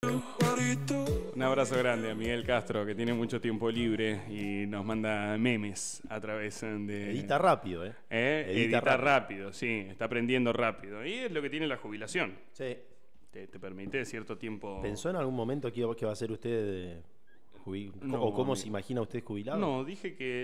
Un abrazo grande a Miguel Castro, que tiene mucho tiempo libre y nos manda memes a través de... Edita rápido, Edita rápido, sí, está aprendiendo rápido. Y es lo que tiene la jubilación. Sí. Te permite cierto tiempo... ¿Pensó en algún momento que va a ser usted No, o cómo se imagina usted jubilado? No,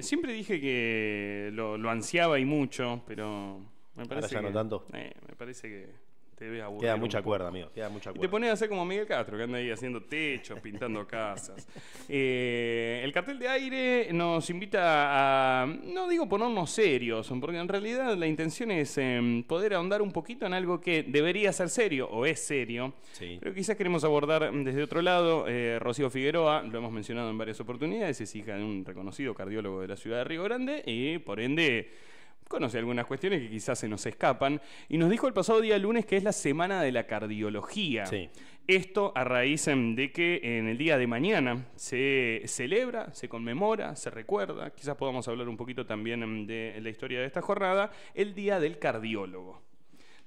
siempre dije que lo ansiaba y mucho, pero me parece Ahora ya no tanto. Me parece que te debes aburrir. Queda mucha cuerda, amigo. Queda mucha Y cuerda. te pones a hacer como Miguel Castro, que anda ahí haciendo techos, pintando casas. El cartel de aire nos invita a, no digo ponernos serios, porque en realidad la intención es poder ahondar un poquito en algo que debería ser serio, o es serio, Sí. pero quizás queremos abordar desde otro lado. Rocío Figueroa, lo hemos mencionado en varias oportunidades, es hija de un reconocido cardiólogo de la ciudad de Río Grande y por ende conoce algunas cuestiones que quizás se nos escapan, y nos dijo el pasado día lunes que es la Semana de la Cardiología. Sí. Esto a raíz de que en el día de mañana se celebra, se conmemora, se recuerda, quizás podamos hablar un poquito también de la historia de esta jornada, el Día del Cardiólogo.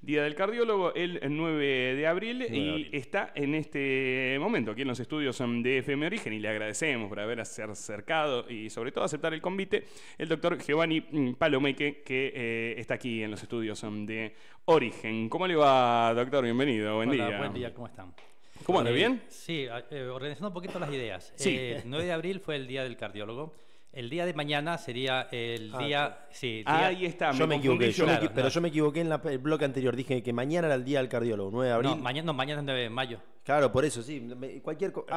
Día del Cardiólogo, el 9 de abril, 9 de y abril. está en este momento aquí en los estudios de FM Origen, y le agradecemos por haber acercado y sobre todo aceptar el convite, el doctor Giovanni Palomeque, que está aquí en los estudios de Origen. ¿Cómo le va, doctor? Bienvenido, buen Hola, día. buen día, ¿cómo están? ¿Cómo anda? ¿Bien? Sí, organizando un poquito las ideas. Sí. 9 de abril fue el Día del Cardiólogo. El día de mañana sería el día... Sí, Ahí está, Yo me equivoqué, confundí yo. pero yo me equivoqué en el bloque anterior. Dije que mañana era el día del cardiólogo, 9 de abril. No, mañana es 9 de mayo. Claro, por eso, sí.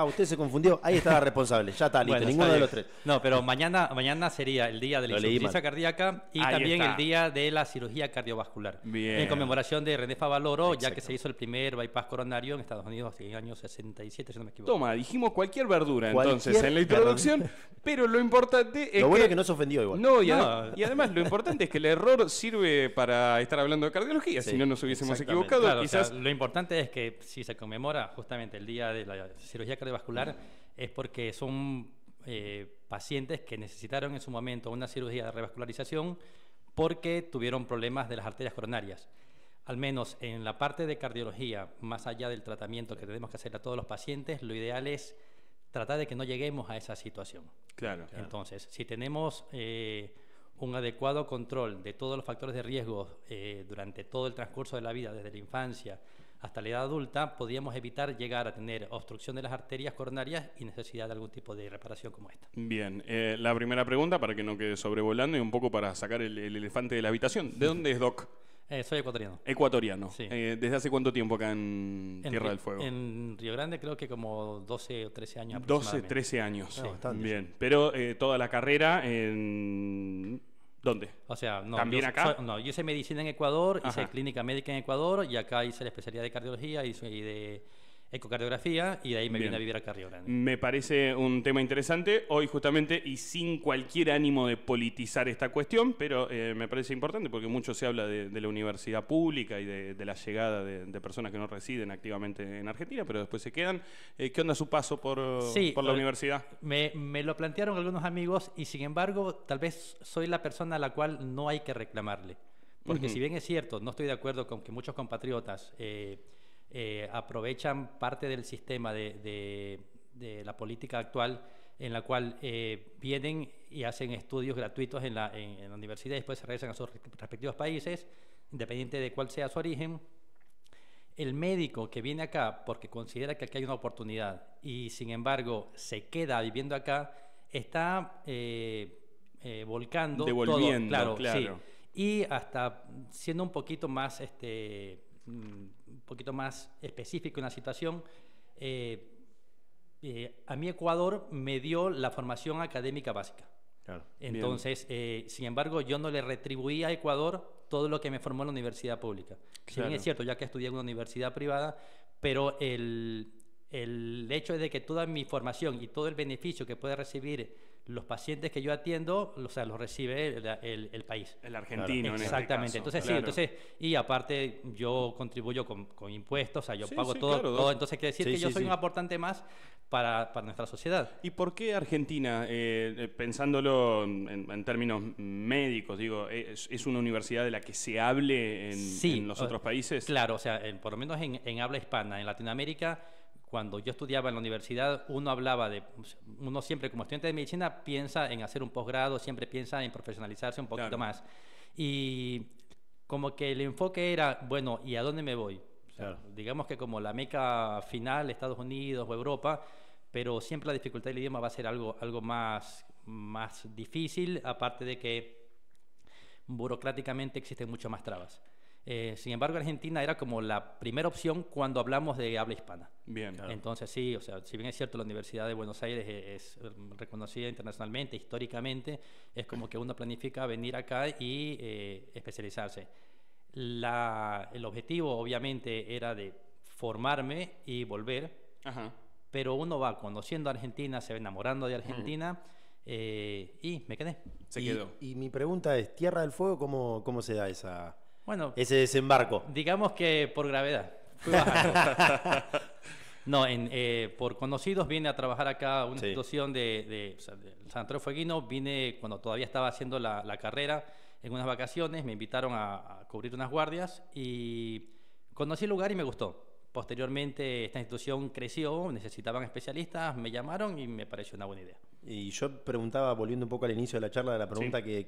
Usted se confundió. Ahí está la responsable. Ya está, listo. Bueno, Ninguno está de bien. los tres. No, pero mañana sería el día de la Lo leí insuficiencia mal. cardíaca y Ahí también está. el día de la cirugía cardiovascular. Bien. En conmemoración de René Favaloro, ya que Exacto. se hizo el primer bypass coronario en Estados Unidos en el año 67, si no me equivoco. Toma, dijimos cualquier verdura Cualquier entonces en la introducción, pero lo importante es Lo bueno que... es que no se ofendió igual. No, No. y además lo importante es que el error sirve para estar hablando de cardiología, Sí, si no nos hubiésemos exactamente. equivocado. Claro, Quizás o sea, lo importante es que si se conmemora justamente el día de la cirugía cardiovascular es porque son pacientes que necesitaron en su momento una cirugía de revascularización porque tuvieron problemas de las arterias coronarias. Al menos en la parte de cardiología, más allá del tratamiento que tenemos que hacer a todos los pacientes, lo ideal es tratar de que no lleguemos a esa situación. Claro. Entonces, si tenemos un adecuado control de todos los factores de riesgo durante todo el transcurso de la vida, desde la infancia hasta la edad adulta, podríamos evitar llegar a tener obstrucción de las arterias coronarias y necesidad de algún tipo de reparación como esta. Bien, la primera pregunta para que no quede sobrevolando y un poco para sacar el elefante de la habitación. ¿De dónde es Doc? Soy ecuatoriano. Ecuatoriano. Sí. ¿Desde hace cuánto tiempo acá en Tierra Ri- del Fuego? En Río Grande creo que como 12 o 13 años 12, aproximadamente. 13 años. Ah, bastante. Bien, pero toda la carrera en... ¿Dónde? O sea, no, ¿También acá? yo hice medicina en Ecuador, Ajá. hice clínica médica en Ecuador y acá hice la especialidad de cardiología y de ecocardiografía y de ahí me Bien. vine a vivir acá a Río Grande. Me parece un tema interesante hoy justamente y sin cualquier ánimo de politizar esta cuestión, pero me parece importante porque mucho se habla de la universidad pública y de la llegada de personas que no residen activamente en Argentina, pero después se quedan. ¿Qué onda su paso por la universidad? Me lo plantearon algunos amigos y sin embargo tal vez soy la persona a la cual no hay que reclamarle. Porque si bien es cierto, no estoy de acuerdo con que muchos compatriotas aprovechan parte del sistema de la política actual en la cual vienen y hacen estudios gratuitos en la universidad y después se regresan a sus respectivos países, independiente de cuál sea su origen. El médico que viene acá porque considera que aquí hay una oportunidad y sin embargo se queda viviendo acá, está volcando Devolviendo, todo, claro. Sí. Y hasta siendo un poquito más específico en la situación, a mí Ecuador me dio la formación académica básica. Claro. Entonces, sin embargo, yo no le retribuí a Ecuador todo lo que me formó en la universidad pública. Si bien Claro. es cierto, ya que estudié en una universidad privada, pero el hecho de que toda mi formación y todo el beneficio que puede recibir los pacientes que yo atiendo, o sea, los recibe el país. El argentino, en Exactamente. este caso. Entonces, Claro. sí, y aparte yo contribuyo con impuestos, o sea, yo Sí, pago sí, todo, claro. todo. Entonces quiere decir Sí, que yo sí, soy sí. un aportante más para nuestra sociedad. ¿Y por qué Argentina, pensándolo en términos médicos, digo, es una universidad de la que se hable en los otros países? Claro, o sea, por lo menos en habla hispana, en Latinoamérica, cuando yo estudiaba en la universidad, uno siempre como estudiante de medicina piensa en hacer un posgrado, siempre piensa en profesionalizarse un poquito más. Y como que el enfoque era, bueno, ¿y a dónde me voy? O sea, digamos que como la meca final, Estados Unidos o Europa, pero siempre la dificultad del idioma va a ser algo más difícil, aparte de que burocráticamente existen mucho más trabas. Sin embargo, Argentina era como la primera opción cuando hablamos de habla hispana. Bien. Claro. Entonces, sí, o sea, si bien es cierto, la Universidad de Buenos Aires es reconocida internacionalmente, históricamente, es como que uno planifica venir acá y especializarse. El objetivo, obviamente, era de formarme y volver, pero uno va conociendo a Argentina, se va enamorando de Argentina, y me quedé. Se quedó. Y mi pregunta es, ¿Tierra del Fuego cómo se da ese Bueno, desembarco? digamos que por gravedad. Fui bajando. No, por conocidos vine a trabajar acá a una institución de San Antonio Fueguino. Vine cuando todavía estaba haciendo la carrera en unas vacaciones. Me invitaron a cubrir unas guardias y conocí el lugar y me gustó. Posteriormente esta institución creció, necesitaban especialistas, me llamaron y me pareció una buena idea. Y yo preguntaba, volviendo un poco al inicio de la charla, de la pregunta que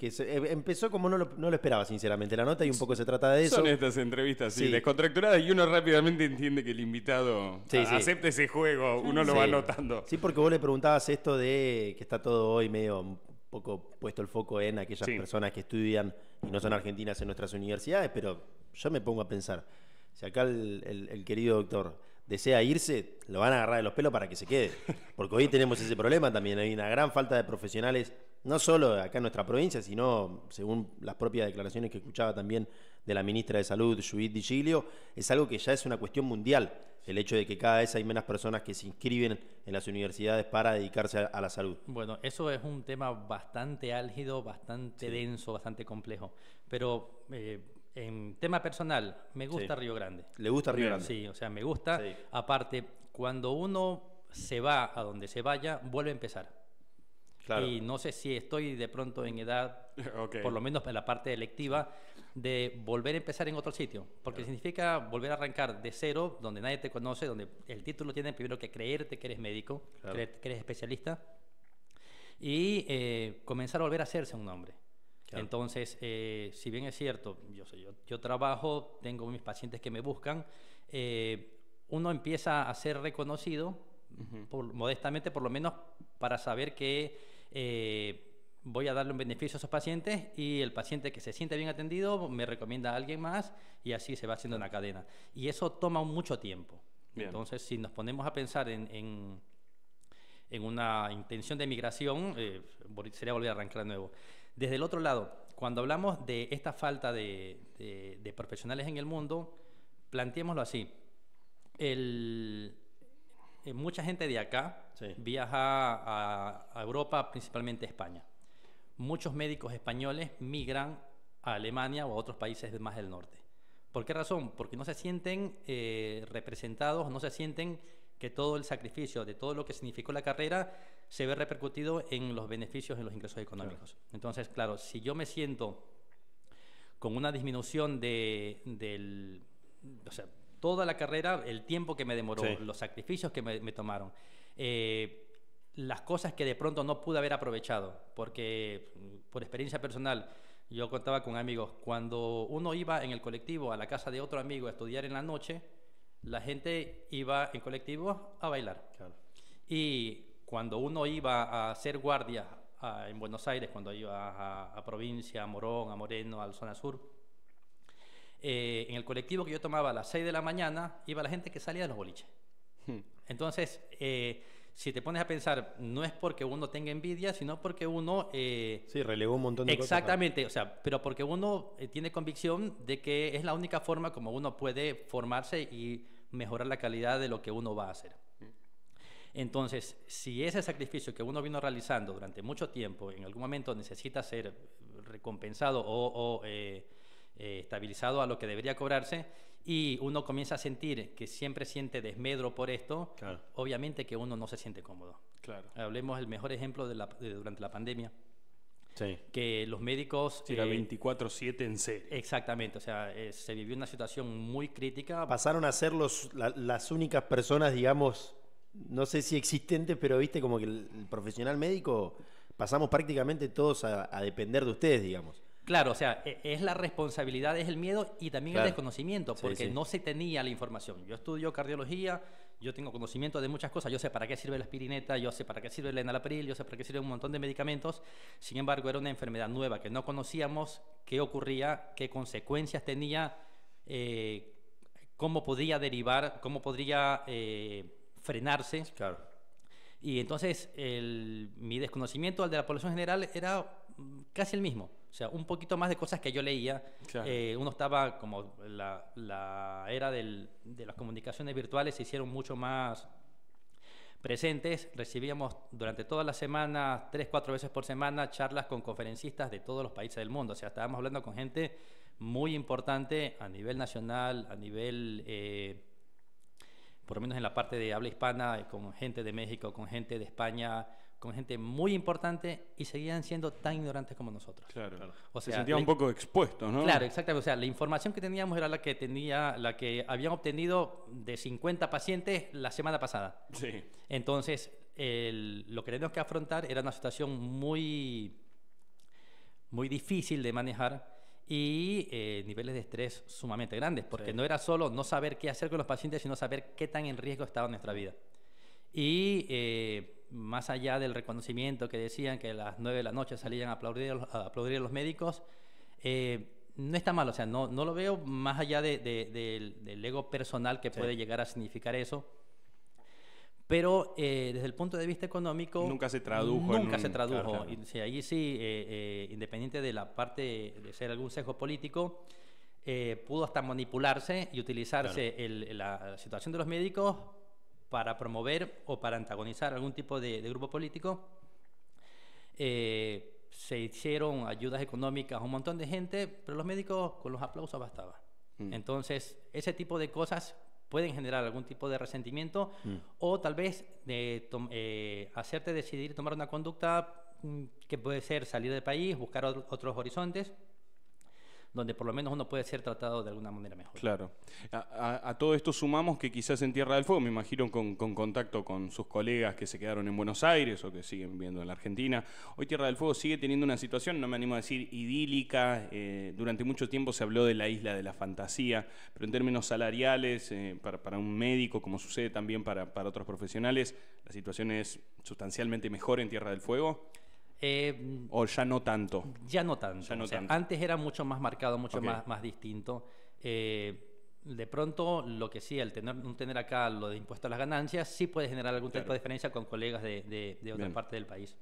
empezó como no lo esperaba, sinceramente, la nota, y un poco se trata de eso. Son estas entrevistas, descontracturadas, y uno rápidamente entiende que el invitado acepta ese juego, uno lo va notando. Sí, porque vos le preguntabas esto de que está todo hoy medio un poco puesto el foco en aquellas personas que estudian y no son argentinas en nuestras universidades, pero yo me pongo a pensar, si acá el querido doctor desea irse, lo van a agarrar de los pelos para que se quede. Porque hoy tenemos ese problema también. Hay una gran falta de profesionales, no solo acá en nuestra provincia, sino, según las propias declaraciones que escuchaba también de la ministra de Salud, Judith Di Giglio, es algo que ya es una cuestión mundial. El hecho de que cada vez hay menos personas que se inscriben en las universidades para dedicarse a la salud. Bueno, eso es un tema bastante álgido, bastante denso, bastante complejo. Pero en tema personal, me gusta Río Grande. ¿Le gusta Río Grande? Sí, o sea, me gusta. Sí. Aparte, cuando uno se va a donde se vaya, vuelve a empezar. Claro. Y no sé si estoy de pronto en edad, por lo menos en la parte electiva, de volver a empezar en otro sitio. Porque significa volver a arrancar de cero, donde nadie te conoce, donde el título tiene primero que creerte que eres médico, creerte que eres especialista, y comenzar a volver a hacerse un nombre. Claro. Entonces, si bien es cierto, yo trabajo, tengo mis pacientes que me buscan, uno empieza a ser reconocido, modestamente por lo menos, para saber que voy a darle un beneficio a esos pacientes, y el paciente que se siente bien atendido me recomienda a alguien más, y así se va haciendo una cadena. Y eso toma mucho tiempo. Bien. Entonces, si nos ponemos a pensar en una intención de migración, sería volver a arrancar de nuevo. Desde el otro lado, cuando hablamos de esta falta de profesionales en el mundo, planteémoslo así. Mucha gente de acá viaja a Europa, principalmente a España. Muchos médicos españoles migran a Alemania o a otros países más del norte. ¿Por qué razón? Porque no se sienten representados, no se sienten que todo el sacrificio de todo lo que significó la carrera se ve repercutido en los beneficios, en los ingresos económicos. Claro. Entonces, claro, si yo me siento con una disminución o sea, toda la carrera, el tiempo que me demoró, los sacrificios que me tomaron, las cosas que de pronto no pude haber aprovechado, porque por experiencia personal, yo contaba con amigos, cuando uno iba en el colectivo a la casa de otro amigo a estudiar en la noche, la gente iba en colectivo a bailar. Claro. Y cuando uno iba a hacer guardia en Buenos Aires, cuando iba a provincia, a Morón, a Moreno, a la zona sur, en el colectivo que yo tomaba a las 6 de la mañana, iba la gente que salía de los boliches. Entonces, si te pones a pensar, no es porque uno tenga envidia, sino porque uno... relegó un montón de cosas. Exactamente, o sea, pero porque uno tiene convicción de que es la única forma como uno puede formarse y mejorar la calidad de lo que uno va a hacer. Entonces, si ese sacrificio que uno vino realizando durante mucho tiempo, en algún momento necesita ser recompensado o estabilizado a lo que debería cobrarse, y uno comienza a sentir que siempre siente desmedro por esto, obviamente que uno no se siente cómodo. Claro. Hablemos del mejor ejemplo durante la pandemia. Sí. que los médicos... Era 24/7 en serio. Exactamente, o sea, se vivió una situación muy crítica. Pasaron a ser las únicas personas, digamos, no sé si existentes, pero viste como que el profesional médico, pasamos prácticamente todos a depender de ustedes, digamos. Claro, o sea, es la responsabilidad, es el miedo y también Claro. el desconocimiento, porque Sí, sí. no se tenía la información. Yo estudio cardiología, yo tengo conocimiento de muchas cosas, yo sé para qué sirve la aspirineta, yo sé para qué sirve el enalapril, yo sé para qué sirve un montón de medicamentos. Sin embargo, era una enfermedad nueva que no conocíamos, qué ocurría, qué consecuencias tenía, cómo podría derivar, cómo podría frenarse. Claro. Y entonces mi desconocimiento al de la población general era casi el mismo. O sea, un poquito más de cosas que yo leía. Claro. Uno estaba como la era de las comunicaciones virtuales se hicieron mucho más presentes. Recibíamos durante toda la semana, 3, 4 veces por semana, charlas con conferencistas de todos los países del mundo. O sea, estábamos hablando con gente muy importante a nivel nacional, a nivel... por lo menos en la parte de habla hispana, con gente de México, con gente de España, con gente muy importante, y seguían siendo tan ignorantes como nosotros. Claro. O Se sea, sentían un poco expuestos, ¿no? Claro, exactamente. O sea, la información que teníamos era la que habían obtenido de 50 pacientes la semana pasada. Sí. Entonces, lo que teníamos que afrontar era una situación muy, muy difícil de manejar y niveles de estrés sumamente grandes, porque Sí. no era solo no saber qué hacer con los pacientes, sino saber qué tan en riesgo estaba nuestra vida. Y más allá del reconocimiento que decían que a las 9 de la noche salían a aplaudir a los médicos, no está mal, o sea, no lo veo más allá del ego personal que puede llegar a significar eso. Pero desde el punto de vista económico... Nunca se tradujo. Nunca se tradujo. Claro. Y, sí, allí sí, independiente de la parte de ser algún sesgo político, pudo hasta manipularse y utilizarse la situación de los médicos para promover o para antagonizar algún tipo de grupo político. Se hicieron ayudas económicas a un montón de gente, pero los médicos con los aplausos bastaba. Entonces, ese tipo de cosas pueden generar algún tipo de resentimiento o tal vez hacerte decidir tomar una conducta que puede ser salir del país, buscar otros horizontes, donde por lo menos uno puede ser tratado de alguna manera mejor. Claro. A todo esto sumamos que quizás en Tierra del Fuego, me imagino con contacto con sus colegas que se quedaron en Buenos Aires o que siguen viviendo en la Argentina, hoy Tierra del Fuego sigue teniendo una situación, no me animo a decir idílica, durante mucho tiempo se habló de la isla de la fantasía, pero en términos salariales, para un médico, como sucede también para otros profesionales, la situación es sustancialmente mejor en Tierra del Fuego. ¿O ya no tanto? Ya no tanto. Ya no O sea, tanto. Antes era mucho más marcado, mucho Ok. más distinto. De pronto, lo que sí, el no tener acá lo de impuesto a las ganancias, sí puede generar algún tipo de diferencia con colegas de otra Bien. parte del país.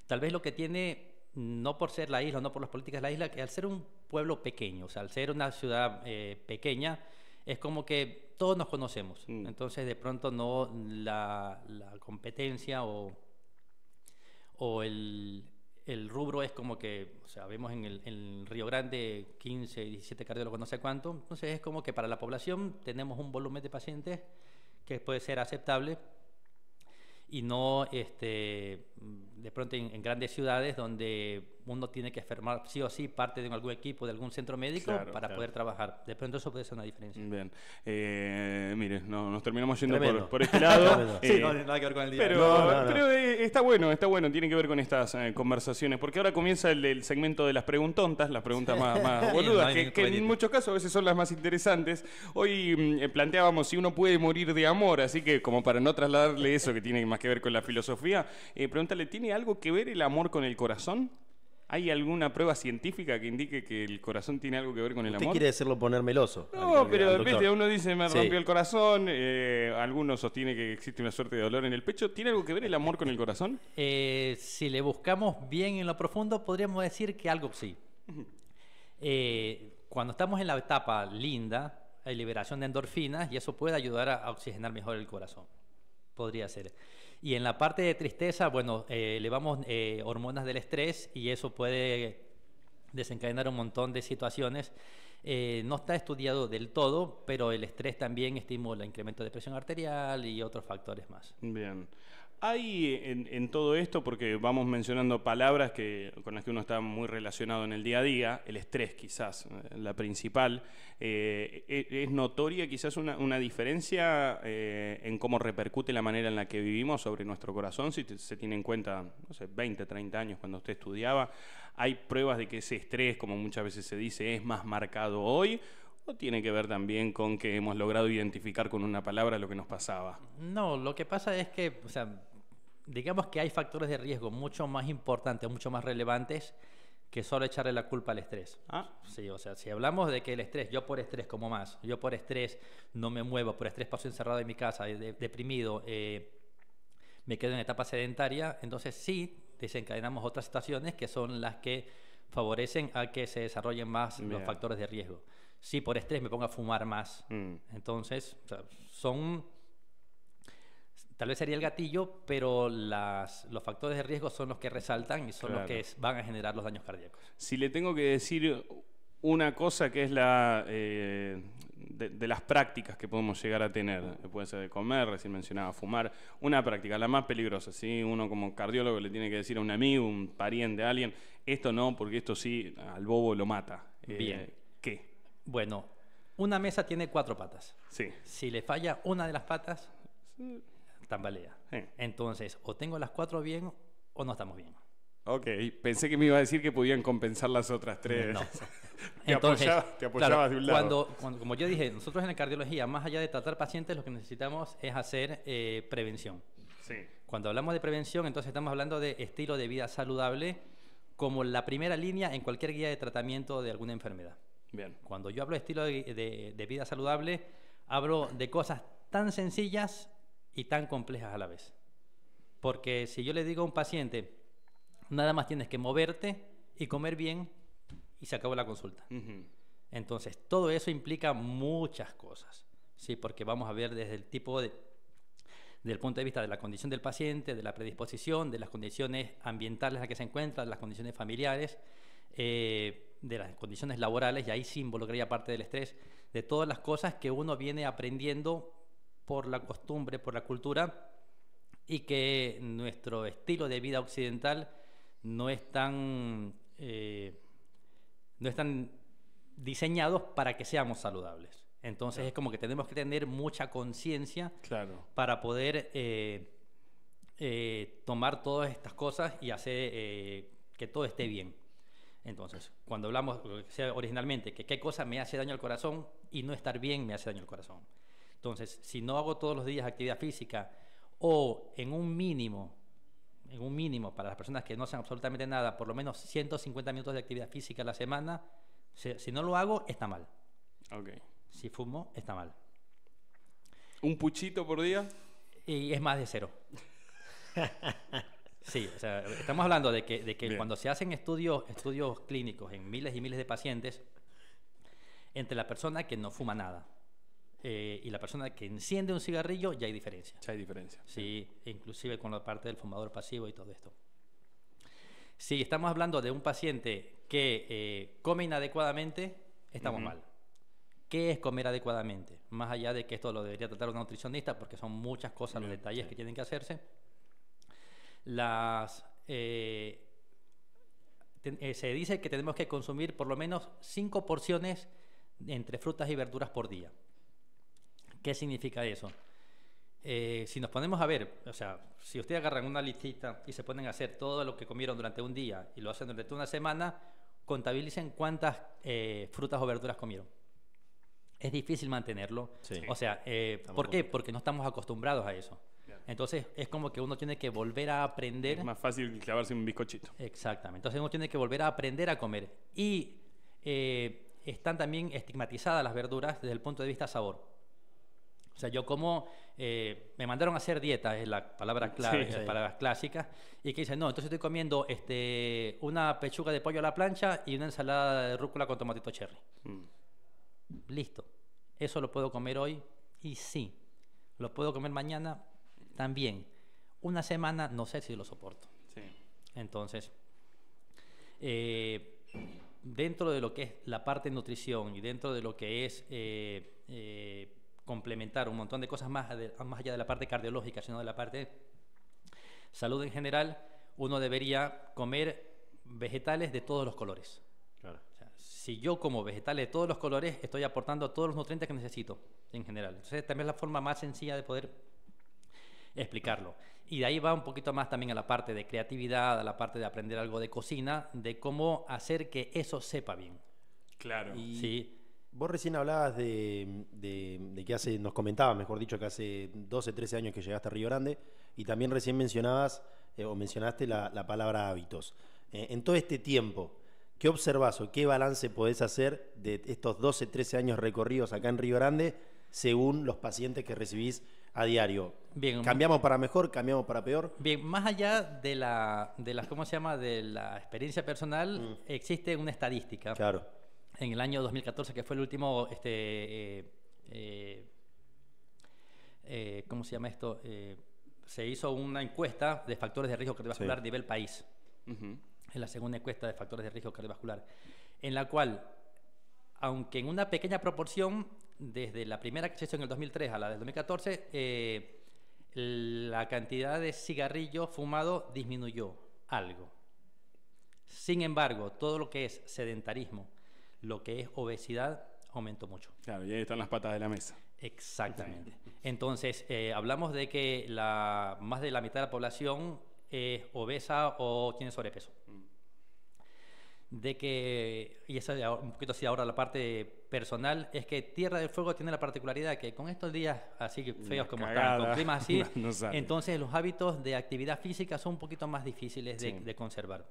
Tal vez lo que tiene, no por ser la isla, no por las políticas de la isla, que al ser un pueblo pequeño, o sea, al ser una ciudad pequeña, es como que todos nos conocemos. Entonces, de pronto, no la competencia o el rubro es como que, o sea, vemos en el Río Grande 15, 17 cardiólogos, no sé cuánto. Entonces es como que para la población tenemos un volumen de pacientes que puede ser aceptable y no de pronto en grandes ciudades donde uno tiene que formar sí o sí parte de algún equipo, de algún centro médico para poder trabajar. De pronto eso puede ser una diferencia. Bien. Mire, nos terminamos yendo Tremendo. por este lado. Sí, no tiene nada que ver con el día. Pero está bueno, tiene que ver con estas conversaciones, porque ahora comienza el segmento de las preguntontas, las preguntas más boludas, que en muchos casos a veces son las más interesantes. Hoy planteábamos si uno puede morir de amor, así que como para no trasladarle eso que tiene más que ver con la filosofía, pregúntale, ¿tiene algo que ver el amor con el corazón? ¿Hay alguna prueba científica que indique que el corazón tiene algo que ver con el ¿Usted amor? quiere decirlo poner meloso? No, pero doctor. viste, uno dice me Sí. rompió el corazón, algunos sostiene que existe una suerte de dolor en el pecho. ¿Tiene algo que ver el amor con el corazón? Si le buscamos bien en lo profundo, podríamos decir que algo sí. Cuando estamos en la etapa linda, hay liberación de endorfinas y eso puede ayudar a oxigenar mejor el corazón. Podría ser. Y en la parte de tristeza, bueno, elevamos hormonas del estrés y eso puede desencadenar un montón de situaciones. No está estudiado del todo, pero el estrés también estimula incremento de presión arterial y otros factores más. Bien. Hay en todo esto, porque vamos mencionando palabras con las que uno está muy relacionado en el día a día, el estrés quizás, la principal, es notoria quizás una diferencia en cómo repercute la manera en la que vivimos sobre nuestro corazón, si se tiene en cuenta, no sé, 20, 30 años cuando usted estudiaba. ¿Hay pruebas de que ese estrés, como muchas veces se dice, es más marcado hoy? ¿O tiene que ver también con que hemos logrado identificar con una palabra lo que nos pasaba? No, lo que pasa es que, o sea, digamos que hay factores de riesgo mucho más importantes, mucho más relevantes que solo echarle la culpa al estrés. Sí, o sea, si hablamos de que el estrés, yo por estrés como más, yo por estrés no me muevo, por estrés paso encerrado en mi casa, deprimido, me quedo en etapa sedentaria, entonces sí desencadenamos otras situaciones que son las que favorecen a que se desarrollen más los factores de riesgo. Si por estrés me pongo a fumar más, entonces, o sea, tal vez sería el gatillo, pero los factores de riesgo son los que resaltan y son los que van a generar los daños cardíacos. Si le tengo que decir una cosa que es de las prácticas que podemos llegar a tener, puede ser de comer, recién mencionaba fumar, una práctica, la más peligrosa, ¿sí? Uno como cardiólogo le tiene que decir a un amigo, un pariente, a alguien, esto no, porque esto sí, al bobo lo mata. Bien. ¿Qué? Bueno, una mesa tiene 4 patas. Sí. Si le falla una de las patas, tambalea. Sí. Entonces, o tengo las 4 bien o no estamos bien. Ok, pensé que me iba a decir que podían compensar las otras 3. No. Entonces, te apoyabas de un lado. Cuando, como yo dije, nosotros en la cardiología, más allá de tratar pacientes, lo que necesitamos es hacer prevención. Sí. Cuando hablamos de prevención, entonces estamos hablando de estilo de vida saludable como la primera línea en cualquier guía de tratamiento de alguna enfermedad. Bien. Cuando yo hablo de estilo de vida saludable, hablo de cosas tan sencillas y tan complejas a la vez. Porque si yo le digo a un paciente, nada más tienes que moverte y comer bien, y se acabó la consulta. Entonces, todo eso implica muchas cosas, ¿sí? Porque vamos a ver desde el tipo desde el punto de vista de la condición del paciente, de la predisposición, de las condiciones ambientales en las que se encuentra, de las condiciones familiares, de las condiciones laborales, y ahí sí involucraría parte del estrés, de todas las cosas que uno viene aprendiendo por la costumbre, por la cultura, y que nuestro estilo de vida occidental no están diseñados para que seamos saludables. Entonces es como que tenemos que tener mucha conciencia para poder tomar todas estas cosas y hacer que todo esté bien. Entonces, cuando hablamos, lo que decía originalmente, que qué cosa me hace daño al corazón y no estar bien me hace daño al corazón. Entonces, si no hago todos los días actividad física o en un mínimo para las personas que no hacen absolutamente nada, por lo menos 150 minutos de actividad física a la semana, si no lo hago, está mal. Okay. Si fumo, está mal. ¿Un puchito por día? Y es más de 0. Sí, o sea, estamos hablando de que cuando se hacen estudios clínicos en miles y miles de pacientes, entre la persona que no fuma nada y la persona que enciende un cigarrillo, ya hay diferencia. Ya hay diferencia. Sí, inclusive con la parte del fumador pasivo y todo esto. Si estamos hablando de un paciente que come inadecuadamente, estamos mal. ¿Qué es comer adecuadamente? Más allá de que esto lo debería tratar un nutricionista, porque son muchas cosas, los detalles que tienen que hacerse. Se dice que tenemos que consumir por lo menos 5 porciones entre frutas y verduras por día. ¿Qué significa eso? Si nos ponemos a ver, o sea, si ustedes agarran una listita y se ponen a hacer todo lo que comieron durante un día y lo hacen durante una semana, contabilicen cuántas frutas o verduras comieron. Es difícil mantenerlo. Sí. O sea, ¿por qué? Porque no estamos acostumbrados a eso. Entonces es como que uno tiene que volver a aprender. Es más fácil clavarse un bizcochito. Exactamente. Entonces uno tiene que volver a aprender a comer. Y están también estigmatizadas las verduras desde el punto de vista sabor. O sea, yo como, me mandaron a hacer dieta, es la palabra clave, palabras clásicas, y que dicen, no, entonces estoy comiendo una pechuga de pollo a la plancha y una ensalada de rúcula con tomatito cherry. Listo. Eso lo puedo comer hoy, y sí. Lo puedo comer mañana también. Una semana no sé si lo soporto. Sí. Entonces, dentro de lo que es la parte de nutrición y dentro de lo que es complementar un montón de cosas más allá de la parte cardiológica, sino de la parte salud en general, uno debería comer vegetales de todos los colores. Claro. O sea, si yo como vegetales de todos los colores, estoy aportando todos los nutrientes que necesito en general. Entonces, también es la forma más sencilla de poder explicarlo. Y de ahí va un poquito más también a la parte de creatividad, a la parte de aprender algo de cocina, de cómo hacer que eso sepa bien. Claro. Y Sí. vos recién hablabas de que nos comentabas, mejor dicho, que hace 12, 13 años que llegaste a Río Grande, y también recién mencionaste la palabra hábitos. En todo este tiempo, ¿qué observás o qué balance podés hacer de estos 12, 13 años recorridos acá en Río Grande según los pacientes que recibís a diario? Bien. ¿Cambiamos para mejor? ¿Cambiamos para peor? Bien, más allá de la ¿cómo se llama? De la experiencia personal, existe una estadística. Claro. En el año 2014, que fue el último, ¿cómo se llama esto? Se hizo una encuesta de factores de riesgo cardiovascular a nivel país. Es la segunda encuesta de factores de riesgo cardiovascular, en la cual, aunque en una pequeña proporción, desde la primera que se hizo en el 2003 a la del 2014, la cantidad de cigarrillos fumados disminuyó algo. Sin embargo, todo lo que es sedentarismo, lo que es obesidad, aumentó mucho. Claro, y ahí están las patas de la mesa. Exactamente. Entonces, hablamos de que más de la mitad de la población es obesa o tiene sobrepeso. De que, y esa es un poquito así ahora la parte personal, es que Tierra del Fuego tiene la particularidad que con estos días así feos como están, con climas así, no entonces los hábitos de actividad física son un poquito más difíciles de conservar.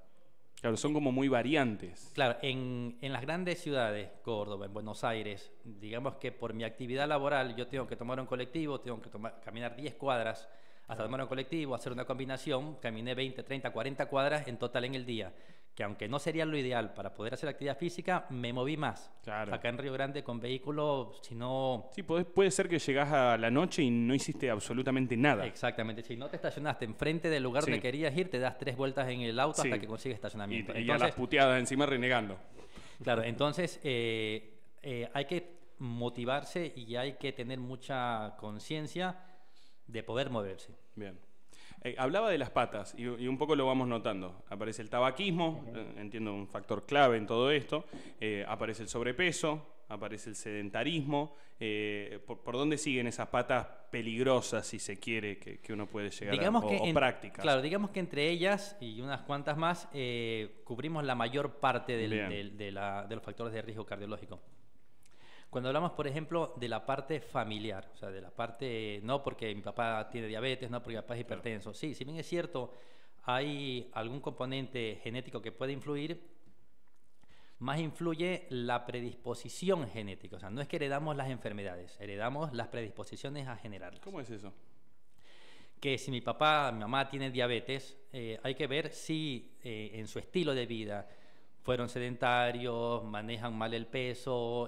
Claro, son como muy variantes. Claro, en las grandes ciudades, Córdoba, en Buenos Aires, digamos que por mi actividad laboral yo tengo que tomar un colectivo, tengo que caminar 10 cuadras hasta tomar un colectivo, hacer una combinación, caminé 20, 30, 40 cuadras en total en el día, que aunque no sería lo ideal para poder hacer actividad física, me moví más. Claro. Acá en Río Grande con vehículo, si no... Sí, puede ser que llegás a la noche y no hiciste absolutamente nada. Exactamente, si no te estacionaste enfrente del lugar donde querías ir, te das 3 vueltas en el auto hasta que consigues estacionamiento. Y a las puteadas encima renegando. Claro, entonces hay que motivarse y hay que tener mucha conciencia de poder moverse. Bien. Hablaba de las patas y un poco lo vamos notando. Aparece el tabaquismo, entiendo un factor clave en todo esto. Aparece el sobrepeso, aparece el sedentarismo. ¿Por dónde siguen esas patas peligrosas, si se quiere, que uno puede llegar o prácticas? Claro, digamos que entre ellas y unas cuantas más cubrimos la mayor parte de los factores de riesgo cardiológico. Cuando hablamos, por ejemplo, de la parte familiar, o sea, de la parte, no porque mi papá tiene diabetes, no porque mi papá es hipertenso. Sí, si bien es cierto, hay algún componente genético que puede influir, más influye la predisposición genética. O sea, no es que heredamos las enfermedades, heredamos las predisposiciones a generarlas. ¿Cómo es eso? Que si mi papá, mi mamá tiene diabetes, hay que ver si en su estilo de vida fueron sedentarios, manejan mal el peso,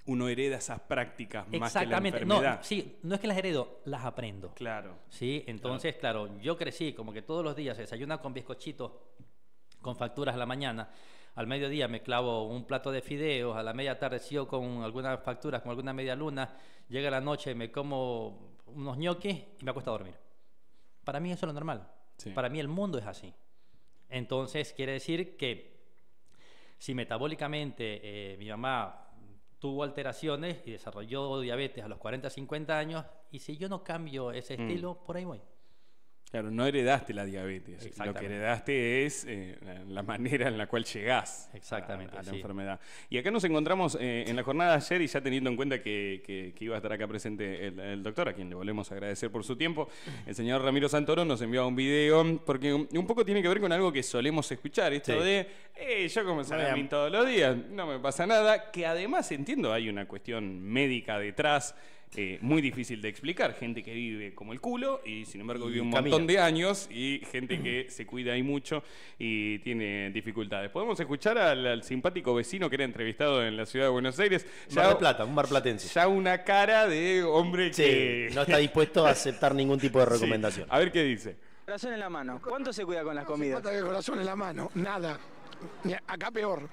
uno hereda esas prácticas más que la exactamente, enfermedad. no, sí, no es que las heredo, las aprendo. Claro. Sí, entonces, claro, yo crecí como que todos los días desayuna con bizcochitos, con facturas a la mañana, al mediodía me clavo un plato de fideos, a la media tarde sigo con algunas facturas, con alguna media luna, llega la noche, me como unos ñoquis y me acuesto a dormir. Para mí eso es lo normal. Sí. Para mí el mundo es así. Entonces, quiere decir que si metabólicamente mi mamá tuvo alteraciones y desarrolló diabetes a los 40, 50 años, y si yo no cambio ese estilo, por ahí voy. Claro, no heredaste la diabetes. Lo que heredaste es la manera en la cual llegás a la enfermedad. Y acá nos encontramos en la jornada de ayer, y ya teniendo en cuenta que iba a estar acá presente el doctor, a quien le volvemos a agradecer por su tiempo, el señor Ramiro Santoro nos enviaba un video, porque un poco tiene que ver con algo que solemos escuchar, esto de, yo como salamín todos los días, no me pasa nada, que además entiendo hay una cuestión médica detrás, muy difícil de explicar, gente que vive como el culo y sin embargo vive un montón de años, y gente que se cuida ahí mucho y tiene dificultades. Podemos escuchar al simpático vecino que era entrevistado en la ciudad de Buenos Aires, Mar del Plata, un marplatense, ya una cara de hombre que no está dispuesto a aceptar ningún tipo de recomendación. A ver qué dice. Corazón en la mano, ¿cuánto se cuida con las comidas? No, corazón en la mano, nada. Acá peor.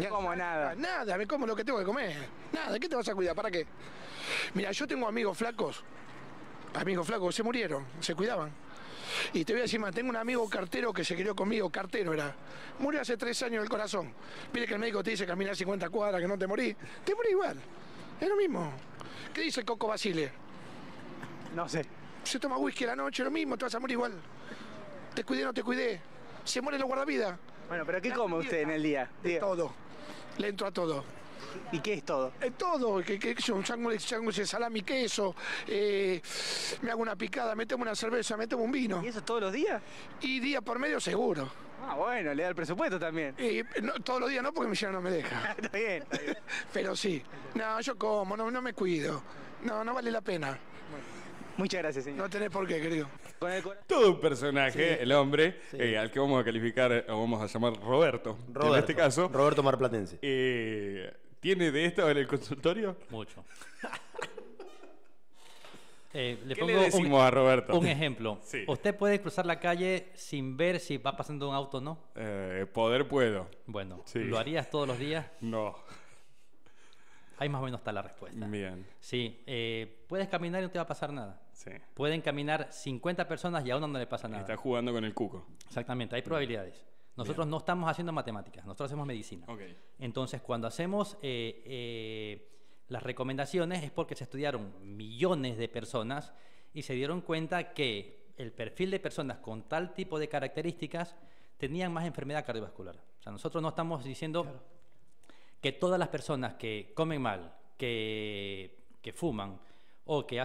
¿Cómo nada? Nada, me como lo que tengo que comer. Nada, ¿qué te vas a cuidar? ¿Para qué? Mira, yo tengo amigos flacos que se murieron, se cuidaban. Y te voy a decir más, tengo un amigo cartero que se crió conmigo, cartero era. Murió hace 3 años del corazón. Viste que el médico te dice caminar 50 cuadras, que no te morís. Te morís igual. Es lo mismo. ¿Qué dice el Coco Basile? No sé. Se toma whisky a la noche, lo mismo, te vas a morir igual. Te cuidé, no te cuidé. Se mueren los guardavidas. Bueno, pero ¿qué come usted en el día? De Diga. todo. Le entro a todo. ¿Y qué es todo? Todo, que un sándwich de salami, queso, me hago una picada, me tomo una cerveza, me tomo un vino. ¿Y eso todos los días? Y día por medio seguro. Ah, bueno, le da el presupuesto también. Y todos los días no, porque mi señora no me deja. Está bien, está bien. Pero sí. No, yo como, no me cuido. No vale la pena. Muchas gracias, señor. No tenés por qué, querido. Con el corazón. Todo un personaje, Sí. el hombre, Sí. al que vamos a calificar, o vamos a llamar Roberto. Que en este caso, Roberto Marplatense. ¿tiene de esto en el consultorio? Mucho. Le ¿Qué le decimos a Roberto? un ejemplo. Sí. Usted puede cruzar la calle sin ver si va pasando un auto o no. Poder puedo. Bueno, Sí. ¿lo harías todos los días? No. Ahí más o menos está la respuesta. Bien. Sí, puedes caminar y no te va a pasar nada. Sí. Pueden caminar 50 personas y a uno no le pasa nada. Está jugando con el cuco. Exactamente, hay probabilidades. Nosotros no estamos haciendo matemáticas, nosotros hacemos medicina. Ok. Entonces, cuando hacemos las recomendaciones es porque se estudiaron millones de personas y se dieron cuenta que el perfil de personas con tal tipo de características tenían más enfermedad cardiovascular. O sea, nosotros no estamos diciendo que todas las personas que comen mal, que fuman o que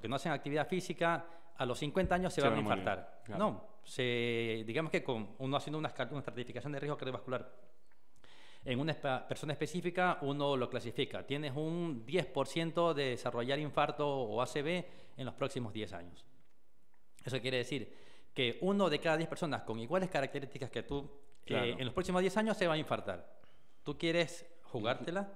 no hacen actividad física, a los 50 años se van a van a morir, infartar. claro. No, digamos que con uno haciendo una estratificación de riesgo cardiovascular en una persona específica, uno lo clasifica. Tienes un 10% de desarrollar infarto o ACV en los próximos 10 años. Eso quiere decir que 1 de cada 10 personas con iguales características que tú, Claro. en los próximos 10 años se va a infartar. ¿Tú quieres jugártela?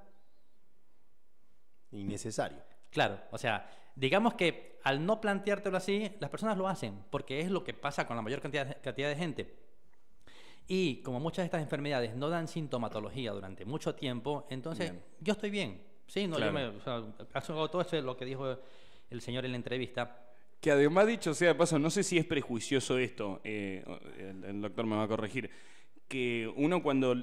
Innecesario. Claro, o sea, digamos que al no planteártelo así, las personas lo hacen, porque es lo que pasa con la mayor cantidad de gente. Y como muchas de estas enfermedades no dan sintomatología durante mucho tiempo, entonces Bien. yo estoy bien. Sí, no, Claro. hago todo eso es lo que dijo el señor en la entrevista. Que además, dicho sea de paso, no sé si es prejuicioso esto, el doctor me va a corregir, que uno cuando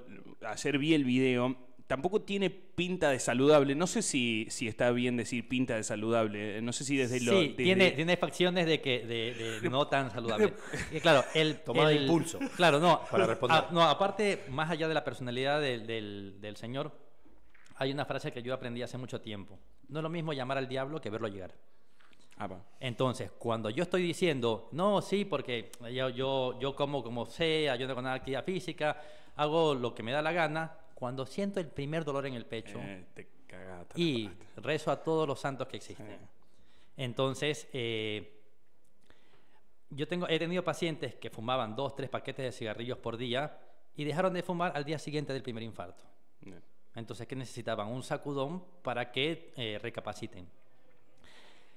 ayer vi el video, tampoco tiene pinta de saludable. No sé si está bien decir pinta de saludable. No sé si desde lo... Sí, desde- tiene facciones de no tan saludable. Y claro, Tomada de impulso. Claro, no. Para responder. No, aparte, más allá de la personalidad del señor, hay una frase que yo aprendí hace mucho tiempo. No es lo mismo llamar al diablo que verlo llegar. Ah, va. Entonces, cuando yo estoy diciendo, no, sí, porque yo como sea, yo no hago nada de actividad física, hago lo que me da la gana, cuando siento el primer dolor en el pecho Te cagaste. y rezo a todos los santos que existen. Entonces, he tenido pacientes que fumaban 2, 3 paquetes de cigarrillos por día y dejaron de fumar al día siguiente del primer infarto. Bien. Entonces, ¿qué necesitaban? Un sacudón para que recapaciten.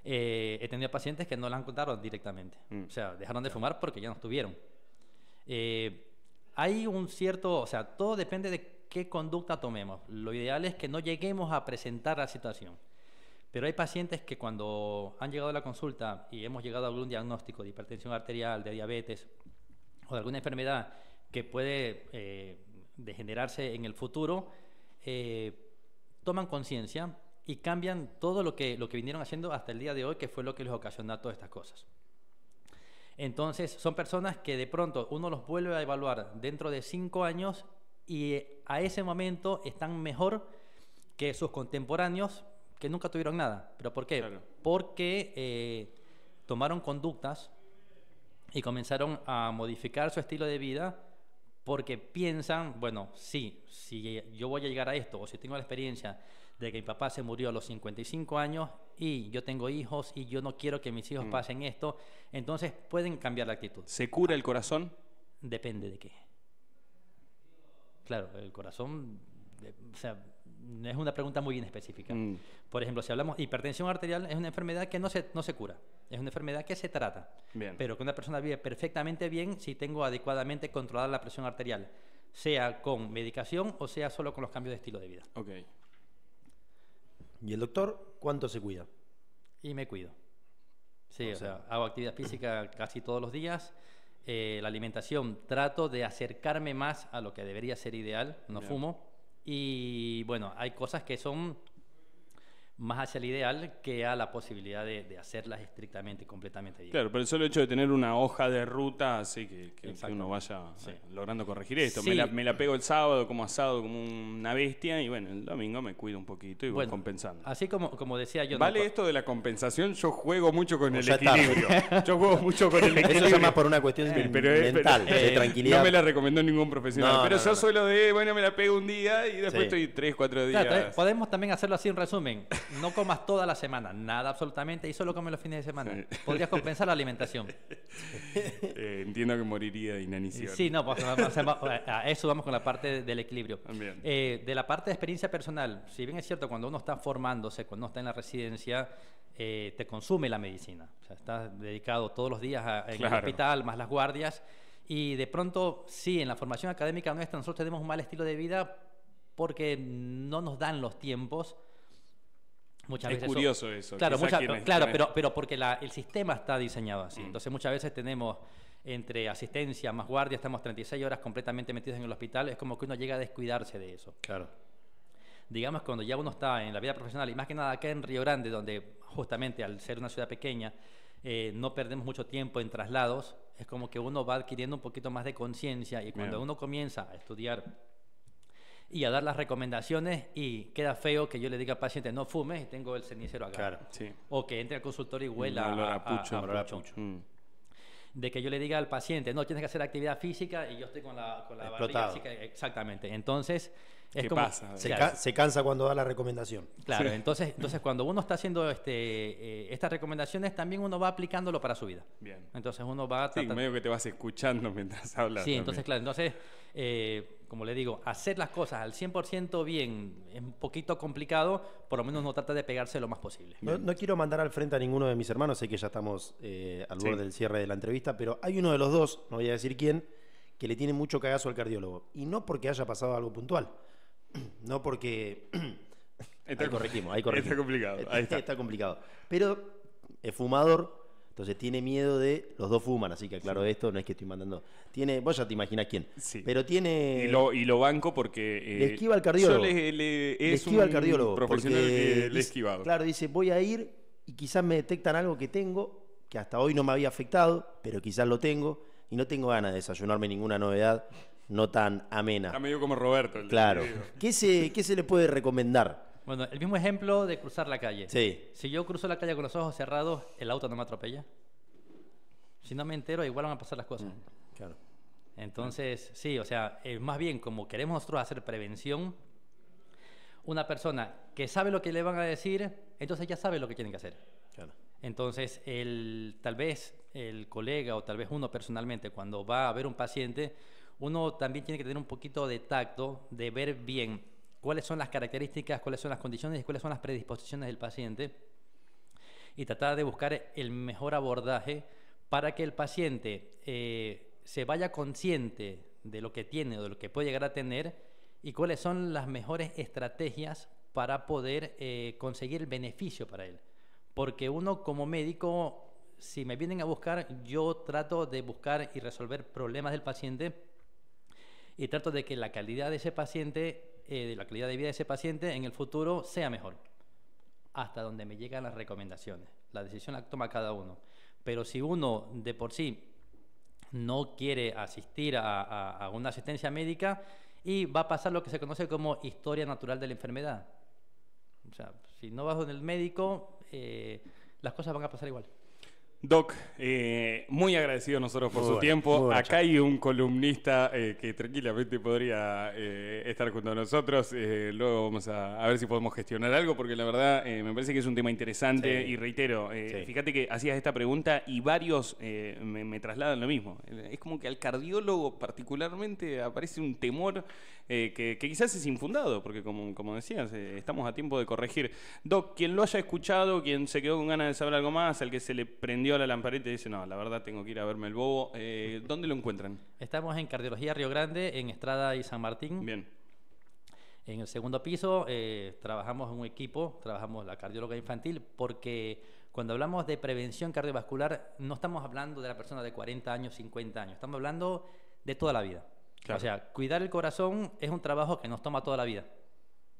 He tenido pacientes que no las contaron directamente. O sea, dejaron de fumar porque ya no estuvieron. Hay un cierto... O sea, todo depende de qué conducta tomemos. Lo ideal es que no lleguemos a presentar la situación. Pero hay pacientes que cuando han llegado a la consulta y hemos llegado a algún diagnóstico de hipertensión arterial, de diabetes o de alguna enfermedad que puede degenerarse en el futuro, toman conciencia y cambian todo lo que vinieron haciendo hasta el día de hoy, que fue lo que les ocasionó todas estas cosas. Entonces, son personas que de pronto uno los vuelve a evaluar dentro de 5 años y a ese momento están mejor que sus contemporáneos que nunca tuvieron nada. ¿Pero por qué? Claro. Porque tomaron conductas y comenzaron a modificar su estilo de vida porque piensan, bueno, sí, si yo voy a llegar a esto, o si tengo la experiencia de que mi papá se murió a los 55 años y yo tengo hijos y yo no quiero que mis hijos pasen esto, entonces pueden cambiar la actitud. ¿Se cura el corazón? Depende de qué. Claro, el corazón, o sea, es una pregunta muy bien específica. Por ejemplo, si hablamos de hipertensión arterial, es una enfermedad que no se cura, es una enfermedad que se trata. Bien. Pero que una persona vive perfectamente bien si tengo adecuadamente controlada la presión arterial, sea con medicación o sea solo con los cambios de estilo de vida. Ok. ¿Y el doctor cuánto se cuida? Y me cuido. Sí, o sea, hago actividad física casi todos los días. La alimentación, trato de acercarme más a lo que debería ser ideal, no Bien. fumo. Y bueno, hay cosas que son más hacia el ideal que a la posibilidad de hacerlas estrictamente y completamente bien. Claro, pero el solo hecho de tener una hoja de ruta hace que Exacto. uno vaya Sí. logrando corregir esto. Sí. Me la pego el sábado como asado, como una bestia, y bueno, el domingo me cuido un poquito y voy Bueno, compensando. así como decía yo... ¿Vale no, esto de la compensación? Yo juego mucho con el ya está. equilibrio. Yo juego mucho con el equilibrio. Eso ya más por una cuestión mental, de tranquilidad. No me la recomendó ningún profesional. No, pero no, yo no. soy lo de, bueno, me la pego un día y después Sí. estoy 3, 4 días. Claro, podemos también hacerlo así en resumen. No comas toda la semana, nada absolutamente, y solo comes los fines de semana. Sí. Podrías compensar la alimentación. Entiendo que moriría de inanición. Sí, no, pues, a eso vamos con la parte del equilibrio. Bien. De la parte de experiencia personal, si bien es cierto, cuando uno está formándose, cuando uno está en la residencia, te consume la medicina. O sea, estás dedicado todos los días en el Claro. hospital, más las guardias, y de pronto, sí, en la formación académica nuestra, nosotros tenemos un mal estilo de vida porque no nos dan los tiempos. Muchas Es veces curioso eso. Claro, Quizá claro, quienes- pero porque el sistema está diseñado así. Entonces muchas veces tenemos entre asistencia más guardia, estamos 36 horas completamente metidos en el hospital, es como que uno llega a descuidarse de eso. Claro. Digamos, cuando ya uno está en la vida profesional, y más que nada acá en Río Grande, donde justamente al ser una ciudad pequeña, no perdemos mucho tiempo en traslados, es como que uno va adquiriendo un poquito más de conciencia, y cuando Bien. uno comienza a estudiar y a dar las recomendaciones, y queda feo que yo le diga al paciente no fumes y tengo el cenicero acá. Claro. Sí. O que entre al consultorio y huela Un olor a pucho. olor a pucho. Mm. De que yo le diga al paciente, no, tienes que hacer actividad física y yo estoy con la barriga Explotado. así que- exactamente. Entonces, es ¿Qué como... pasa? Claro, Se cansa cuando da la recomendación. claro, Sí. entonces cuando uno está haciendo estas recomendaciones, también uno va aplicándolo para su vida. Bien. Entonces uno va Sí, tratando... medio que te vas escuchando mientras hablas. Sí, también. entonces, claro, como le digo, hacer las cosas al 100% bien es un poquito complicado, por lo menos uno trata de pegarse lo más posible. No quiero mandar al frente a ninguno de mis hermanos, sé que ya estamos al borde Sí. del cierre de la entrevista, pero hay uno de los dos, no voy a decir quién, que le tiene mucho cagazo al cardiólogo. Y no porque haya pasado algo puntual, no porque... Está ahí corregimos, ahí corregimos. Está complicado. Ahí está. Está complicado. Pero es fumador, entonces tiene miedo de... Los dos fuman, así que aclaro esto, no es que estoy mandando... Vos ya te imaginás quién. Sí. Pero tiene... Y lo banco porque... le esquiva al cardiólogo. Le es esquiva al cardiólogo. profesional porque que le he dice- esquivado. Claro, dice, voy a ir y quizás me detectan algo que tengo, que hasta hoy no me había afectado, pero quizás lo tengo, y no tengo ganas de desayunarme ninguna novedad no tan amena. Está medio como Roberto. el Claro. del video. ¿Qué se le puede recomendar? Bueno, el mismo ejemplo de cruzar la calle. Sí. Si yo cruzo la calle con los ojos cerrados, el auto no me atropella. Si no me entero, igual van a pasar las cosas. Claro. Entonces, sí, o sea, más bien como queremos nosotros hacer prevención, una persona que sabe lo que le van a decir, entonces ya sabe lo que tiene que hacer. Claro. Entonces, tal vez el colega o tal vez uno personalmente, cuando va a ver un paciente, uno también tiene que tener un poquito de tacto, de ver bien cuáles son las características, cuáles son las condiciones y cuáles son las predisposiciones del paciente, y tratar de buscar el mejor abordaje para que el paciente se vaya consciente de lo que tiene o de lo que puede llegar a tener y cuáles son las mejores estrategias para poder conseguir el beneficio para él. Porque uno como médico, si me vienen a buscar, yo trato de buscar y resolver problemas del paciente y trato de que la calidad de ese paciente, la calidad de vida de ese paciente en el futuro sea mejor. Hasta donde me llegan las recomendaciones. La decisión la toma cada uno. Pero si uno de por sí no quiere asistir a una asistencia médica, y va a pasar lo que se conoce como historia natural de la enfermedad. O sea, si no vas con el médico, las cosas van a pasar igual. Doc, muy agradecido a nosotros por Muy su bueno, tiempo. muy buena Acá hay un columnista que tranquilamente podría estar junto a nosotros. Luego vamos a ver si podemos gestionar algo, porque la verdad me parece que es un tema interesante. Sí. Y reitero, Sí. fíjate que hacías esta pregunta y varios me trasladan lo mismo. Es como que al cardiólogo particularmente aparece un temor que quizás es infundado, porque como decías, estamos a tiempo de corregir. Doc, quien lo haya escuchado, quien se quedó con ganas de saber algo más, al que se le prendió la lamparita y dice, no, la verdad tengo que ir a verme el bobo, ¿dónde lo encuentran? Estamos en Cardiología Río Grande, en Estrada y San Martín. Bien. En el segundo piso trabajamos en un equipo, trabajamos la cardióloga infantil, porque Cuando hablamos de prevención cardiovascular, no estamos hablando de la persona de 40 años, 50 años, estamos hablando de toda la vida. Claro. O sea, cuidar el corazón es un trabajo que nos toma toda la vida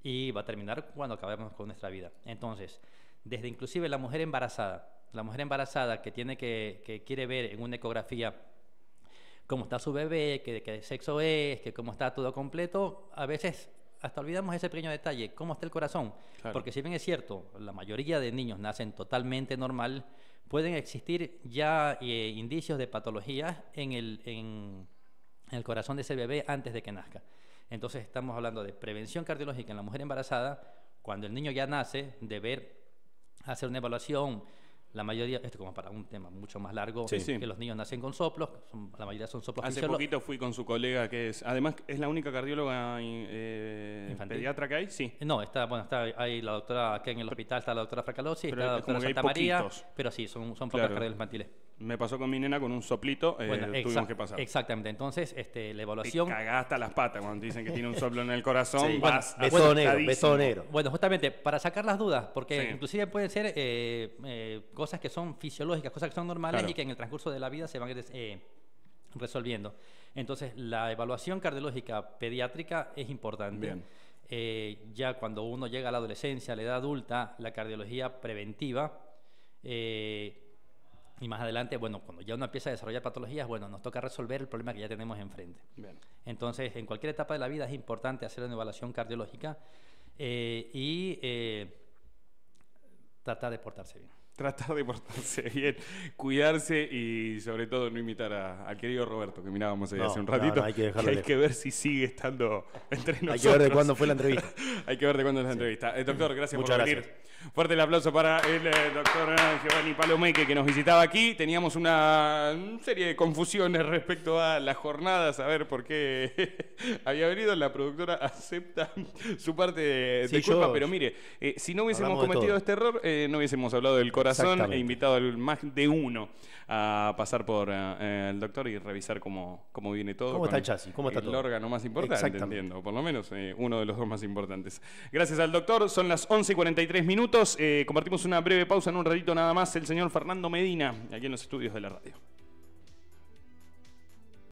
y va a terminar cuando acabemos con nuestra vida. Entonces, desde inclusive la mujer embarazada que quiere ver en una ecografía cómo está su bebé, qué sexo es, que cómo está todo completo, a veces hasta olvidamos ese pequeño detalle, cómo está el corazón. Claro. Porque si bien es cierto, la mayoría de niños nacen totalmente normal, pueden existir ya indicios de patologías en el corazón de ese bebé antes de que nazca. Entonces estamos hablando de prevención cardiológica en la mujer embarazada, cuando el niño ya nace, hacer una evaluación. La mayoría, esto como para un tema mucho más largo, Sí, sí. que los niños nacen con soplos, la mayoría son soplos Hace fisiológicos. poquito fui con su colega, además es la única cardióloga Infantil. pediatra que hay, sí. No, está ahí la doctora, aquí en el hospital está la doctora Fracalosi, Pero está la es como doctora que hay Santa María, poquitos. pero sí, son pocas Claro. cardiólogos infantiles. Me pasó con mi nena con un soplito, Bueno, tuvimos que pasar. Exactamente, entonces la Te evaluación... cagás hasta las patas cuando te dicen que tiene un soplo en el corazón, Sí. vas Ves todo negro, asustadísimo. ves todo negro. Bueno, justamente para sacar las dudas, porque Sí. inclusive pueden ser cosas que son fisiológicas, cosas que son normales Claro. y que en el transcurso de la vida se van resolviendo. Entonces, la evaluación cardiológica pediátrica es importante. Bien. Ya cuando uno llega a la adolescencia, a la edad adulta, la cardiología preventiva, y más adelante, bueno, cuando ya uno empieza a desarrollar patologías, bueno, nos toca resolver el problema que ya tenemos enfrente. Bien. Entonces, en cualquier etapa de la vida es importante hacer una evaluación cardiológica y tratar de portarse bien. Tratar de portarse bien, cuidarse y sobre todo no imitar al querido Roberto que mirábamos ahí No, hace un no, ratito. no, hay que dejarlo hay lejos. que ver si sigue estando entre nosotros. Hay que ver de cuándo fue la entrevista. Hay que ver de cuándo es la entrevista. Doctor, gracias Muchas por gracias. venir. Fuerte el aplauso para el doctor Giovanni Palomeque que nos visitaba aquí. Teníamos una serie de confusiones respecto a las jornadas, a ver por qué había venido. La productora acepta su parte de Sí, culpa, yo- pero mire, si no hubiésemos Hablamos de cometido todo. este error, no hubiésemos hablado del corazón Exactamente. e invitado al más de uno a pasar por el doctor y revisar cómo viene todo. ¿Cómo con está el chasis? ¿Cómo está el todo? órgano más importante, Exactamente. entiendo, o por lo menos uno de los dos más importantes. Gracias al doctor, son las 11:43 minutos. Compartimos una breve pausa en un ratito nada más. El señor Fernando Medina, aquí en los estudios de la radio.